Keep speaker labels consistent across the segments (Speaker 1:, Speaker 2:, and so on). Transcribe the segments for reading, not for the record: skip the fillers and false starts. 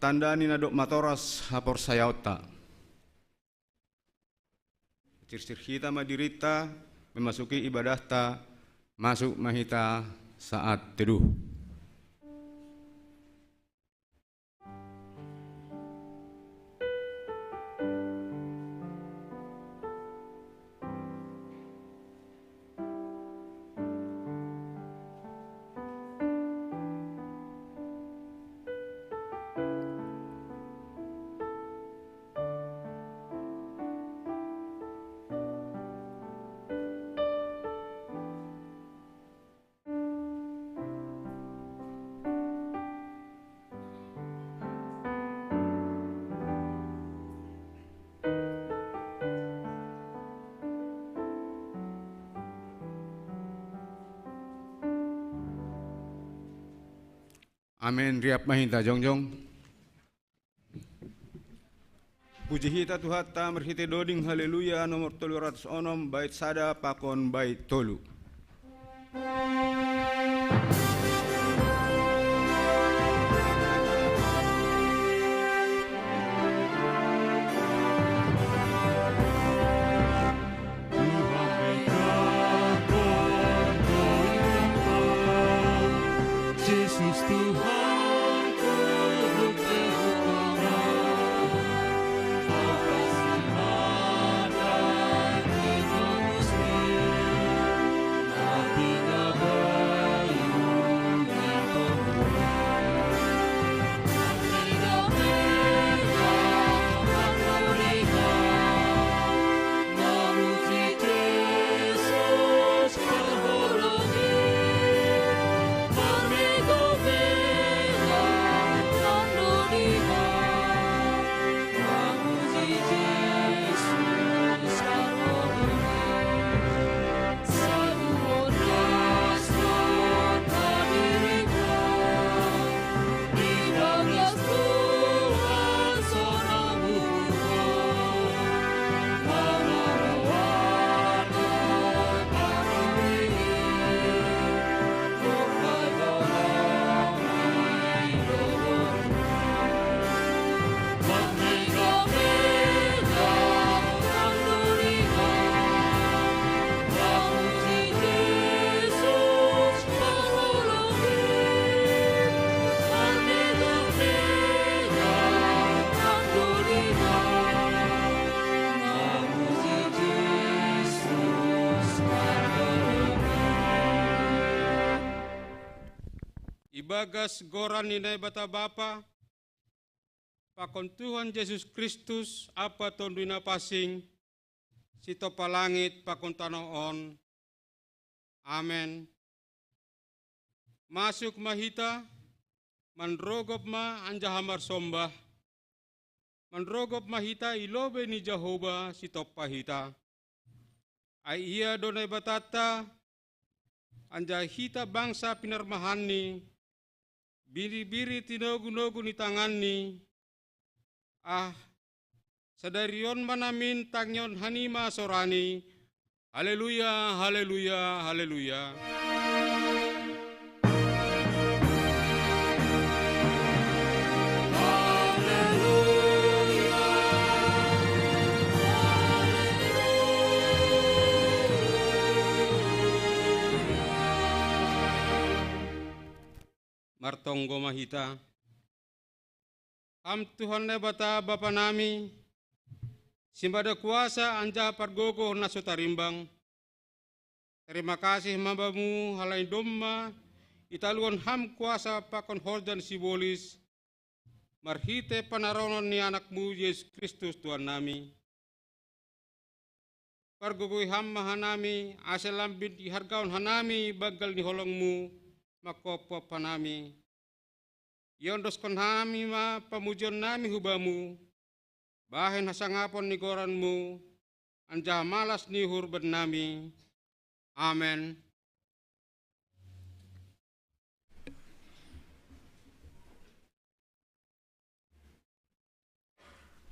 Speaker 1: tanda ni nadok matoras hapor sayauta. Cirsir kita madirita memasuki ibadahta masuk mahita saat teduh. Amin. Riap mahinta jongjong. Puji hita Tuhata merhite doding haleluya nomor 306 bait sada pakon bait tolu.
Speaker 2: Ibagas goran ninay bata bapa, pakon Tuhan Yesus Kristus apa tondu na pasing, sito palangit pakon tanoon. Amen. Masuk mahita, manrogop ma anjahamar sombah, manrogop mahita ilobe ni Jehovah sito pahita. Ay iya donay batata, anjahita bangsa pinarmahani, biri-biri tinogu-nogu ni tanganni, sadarion manamin tangyon hanima sorani, haleluya, haleluya, haleluya. Martonggo mahita. Am Tuhan na bata bapa nami, simbada kuasa anja pargogo na sutarimbang. Terima kasih mambamu halai domma, italuan ham kuasa pakon hordan sibolis, marhite panaronon ni anakmu Yesus Kristus Tuhan nami. Pargogoy ham mahanami, asalambin ihargaon hanami bagal ni holongmu, makopo panami. Yondos kon hami ma pamujon nami hubamu, bahen hasangapon ni goranmu, anja malas ni hurban nami. Amen.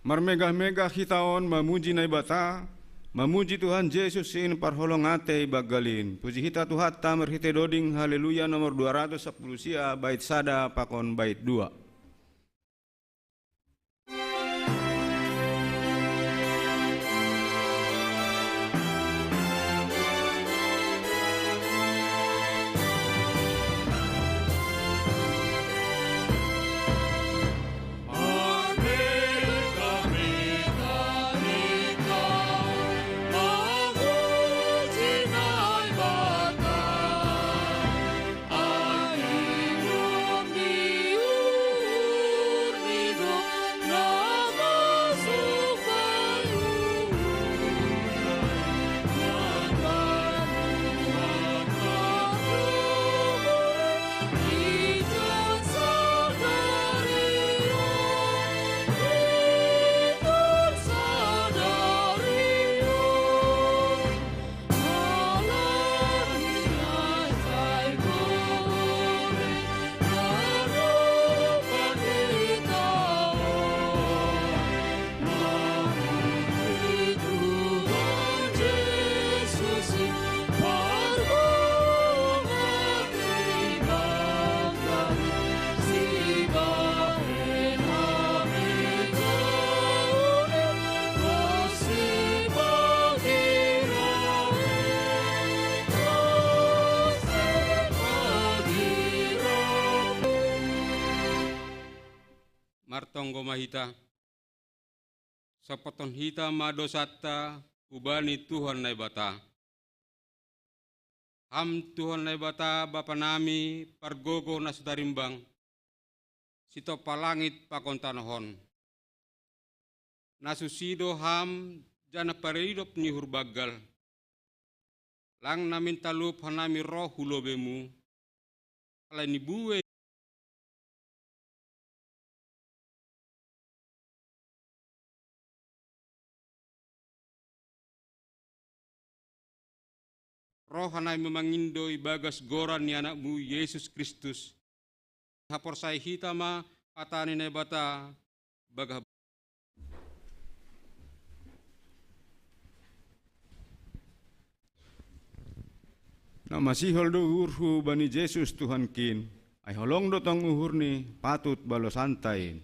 Speaker 1: Marmegah-megah hitaon mamuji na ibata, mamuji Tuhan Yesus sin parholong ate bagalin. Puji hita Tuhata merhite doding haleluya nomor 210 sia bait sada pakon bait 2.
Speaker 2: martonggo mahita. Sapoton hita madosatta ubani Tuhan na ibata. Ham Tuhan na ibata Bapa nami pargogo na sudarimbang. Sito palangit pakontanohon. Nasusido ham jana paridop ni hurbagal. Lang namin talup hanami roh hulobemu. Alay ni buwe. Roh hanay memangindoy bagas goran ni anakmu Yesus Kristus. Haporsay hitama patani na bata baga.
Speaker 1: Na masihol do uhurhu bani Jesus Tuhan kin, ay holong do tong uhur ni patut balo santain.